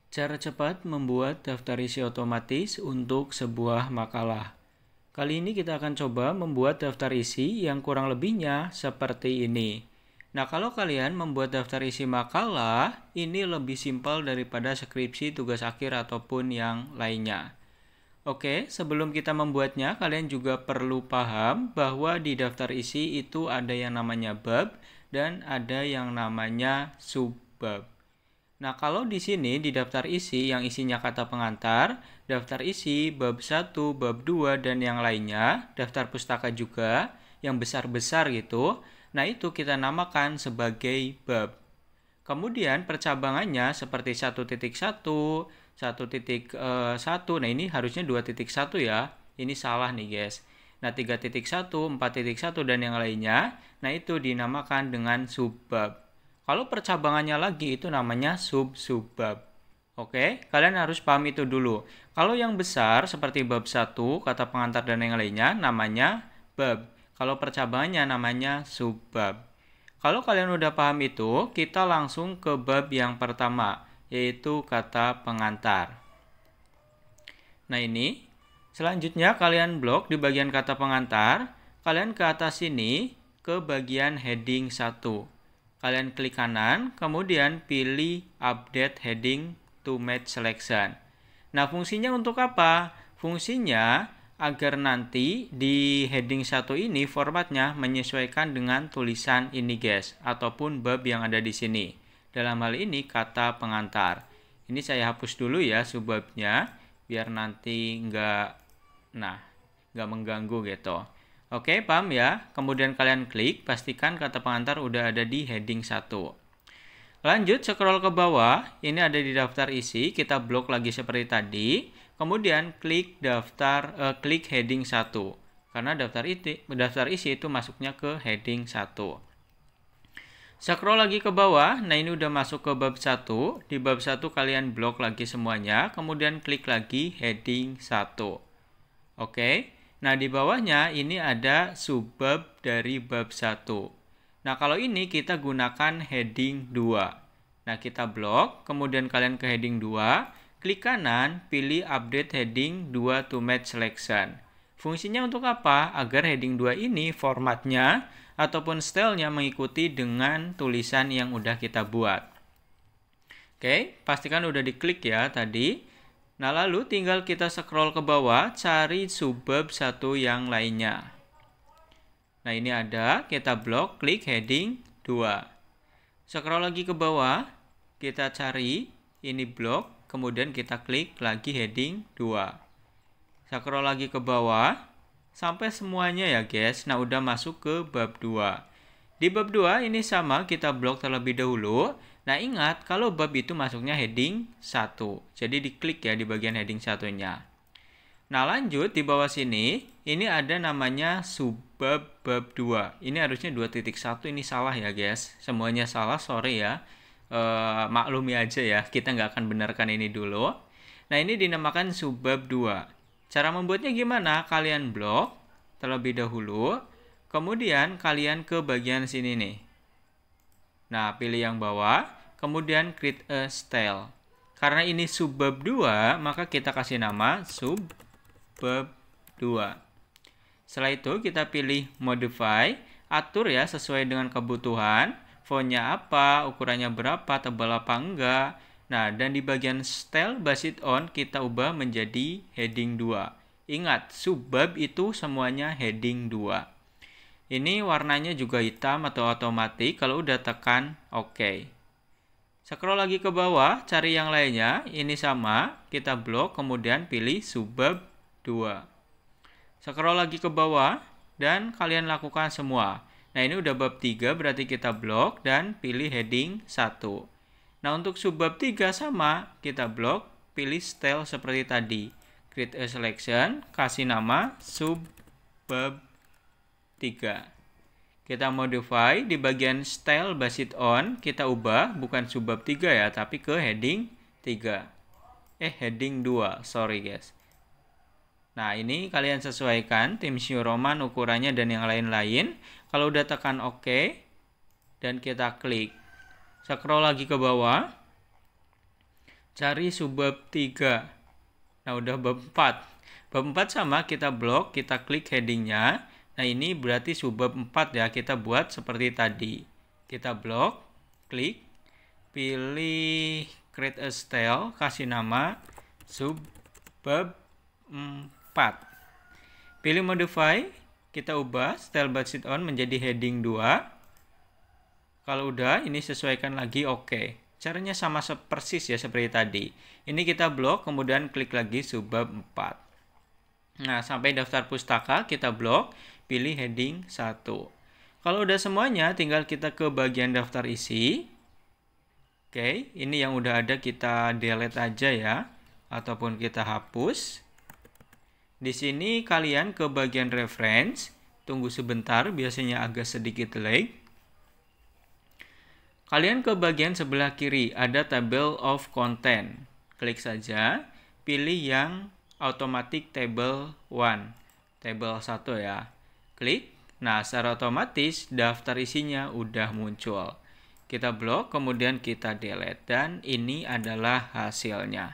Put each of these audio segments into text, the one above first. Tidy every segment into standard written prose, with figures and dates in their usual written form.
Cara cepat membuat daftar isi otomatis untuk sebuah makalah. Kali ini kita akan coba membuat daftar isi yang kurang lebihnya seperti ini. Nah, kalau kalian membuat daftar isi makalah, ini lebih simpel daripada skripsi, tugas akhir, ataupun yang lainnya. Oke, sebelum kita membuatnya, kalian juga perlu paham bahwa di daftar isi itu ada yang namanya bab dan ada yang namanya subbab. Nah, kalau di sini di daftar isi yang isinya kata pengantar, daftar isi, bab 1, bab 2, dan yang lainnya, daftar pustaka juga, yang besar-besar gitu, nah itu kita namakan sebagai bab. Kemudian percabangannya seperti 1.1, 1.1, nah ini harusnya 2.1 ya, ini salah nih guys. Nah 3.1, 4.1, dan yang lainnya, nah itu dinamakan dengan subbab. Kalau percabangannya lagi itu namanya sub-subbab. Oke, kalian harus paham itu dulu. Kalau yang besar seperti bab 1, kata pengantar dan yang lainnya namanya bab. Kalau percabangannya namanya subbab. Kalau kalian udah paham itu, kita langsung ke bab yang pertama, yaitu kata pengantar. Nah ini, selanjutnya kalian blok di bagian kata pengantar, kalian ke atas sini ke bagian heading 1. Kalian klik kanan, kemudian pilih update heading to match selection. Nah, fungsinya untuk apa? Fungsinya agar nanti di heading 1 ini formatnya menyesuaikan dengan tulisan ini guys, ataupun bab yang ada di sini. Dalam hal ini kata pengantar. Ini saya hapus dulu ya subbabnya, biar nanti nggak mengganggu gitu. Oke, paham ya? Kemudian kalian klik, pastikan kata pengantar udah ada di heading 1. Lanjut, scroll ke bawah, ini ada di daftar isi, kita blok lagi seperti tadi. Kemudian klik klik heading 1. Karena daftar isi itu masuknya ke heading 1. Scroll lagi ke bawah, nah ini udah masuk ke bab 1. Di bab 1 kalian blok lagi semuanya, kemudian klik lagi heading 1. Oke. Nah, di bawahnya ini ada subbab dari bab 1. Nah, kalau ini kita gunakan heading 2. Nah, kita blok, kemudian kalian ke heading 2, klik kanan, pilih update heading 2 to match selection. Fungsinya untuk apa? Agar heading 2 ini formatnya ataupun stylenya mengikuti dengan tulisan yang udah kita buat. Oke, pastikan udah diklik ya tadi. Nah, lalu tinggal kita scroll ke bawah, cari subbab 1 yang lainnya. Nah, ini ada, kita blok, klik heading 2. Scroll lagi ke bawah, kita cari, ini blok, kemudian kita klik lagi heading 2. Scroll lagi ke bawah, sampai semuanya ya guys. Nah, udah masuk ke bab 2. Di bab 2 ini sama, kita blok terlebih dahulu. Nah, ingat kalau bab itu masuknya heading 1. Jadi diklik ya di bagian heading 1-nya. Nah, lanjut di bawah sini, ini ada namanya subbab bab 2. Ini harusnya 2.1, ini salah ya guys. Semuanya salah, sorry ya. Maklumi aja ya, kita nggak akan benarkan ini dulu. Nah, ini dinamakan subbab 2. Cara membuatnya gimana? Kalian blok terlebih dahulu. Kemudian kalian ke bagian sini nih. Nah, pilih yang bawah, kemudian create a style. Karena ini subbab 2, maka kita kasih nama subbab 2. Setelah itu kita pilih modify, atur ya sesuai dengan kebutuhan, fontnya apa, ukurannya berapa, tebal apa enggak. Nah, dan di bagian style based on kita ubah menjadi heading 2. Ingat, subbab itu semuanya heading 2. Ini warnanya juga hitam atau otomatis kalau udah tekan OK. Scroll lagi ke bawah, cari yang lainnya. Ini sama, kita blok, kemudian pilih subbab 2. Scroll lagi ke bawah, dan kalian lakukan semua. Nah, ini udah bab 3, berarti kita blok dan pilih heading 1. Nah, untuk subbab 3 sama, kita blok, pilih style seperti tadi. Create a selection, kasih nama subbab 3. Kita modify di bagian style based on, kita ubah bukan subbab 3 ya, tapi ke heading 3. Heading 2, sorry guys. Nah, ini kalian sesuaikan Times New Roman ukurannya dan yang lain-lain. Kalau udah tekan OK dan kita klik. Scroll lagi ke bawah. Cari subbab 3. Nah, udah bab 4. Bab 4 sama, kita blok, kita klik headingnya. Nah, ini berarti subbab 4 ya, kita buat seperti tadi. Kita blok, klik, pilih create a style, kasih nama subbab 4. Pilih modify, kita ubah style budget on menjadi heading 2. Kalau udah, ini sesuaikan lagi, oke. Caranya sama persis ya seperti tadi. Ini kita blok, kemudian klik lagi subbab 4. Nah, sampai daftar pustaka, kita blok, pilih heading 1. Kalau udah semuanya, tinggal kita ke bagian daftar isi. Oke, ini yang udah ada kita delete aja ya, ataupun kita hapus. Di sini kalian ke bagian reference, tunggu sebentar, biasanya agak sedikit lag. Kalian ke bagian sebelah kiri, ada table of content. Klik saja, pilih yang automatic table 1, table 1 ya. Klik, nah secara otomatis daftar isinya udah muncul. Kita blok, kemudian kita delete, dan ini adalah hasilnya.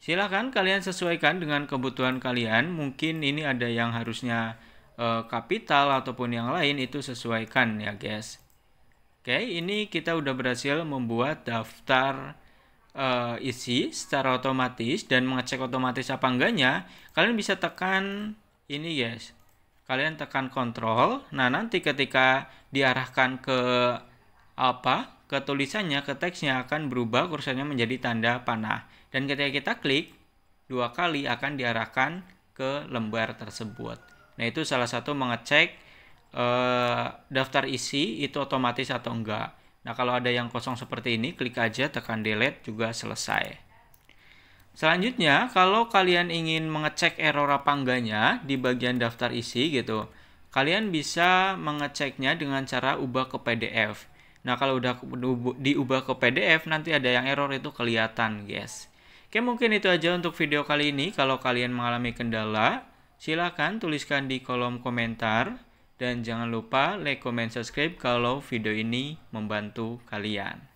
Silakan kalian sesuaikan dengan kebutuhan kalian, mungkin ini ada yang harusnya kapital ataupun yang lain, itu sesuaikan ya guys. Oke, ini kita udah berhasil membuat daftar isi secara otomatis dan mengecek otomatis apa enggaknya. Kalian bisa tekan ini guys. Kalian tekan kontrol. Nah, nanti ketika diarahkan ke ke tulisannya, ke teksnya akan berubah kursornya menjadi tanda panah. Dan ketika kita klik 2 kali akan diarahkan ke lembar tersebut. Nah, itu salah satu mengecek daftar isi itu otomatis atau enggak. Nah, kalau ada yang kosong seperti ini, klik aja, tekan delete, juga selesai. Selanjutnya, kalau kalian ingin mengecek error apa enggaknya di bagian daftar isi gitu, kalian bisa mengeceknya dengan cara ubah ke PDF. Nah, kalau udah diubah ke PDF, nanti ada yang error itu kelihatan, guys. Oke, mungkin itu aja untuk video kali ini. Kalau kalian mengalami kendala, silakan tuliskan di kolom komentar. Dan jangan lupa like, comment, subscribe kalau video ini membantu kalian.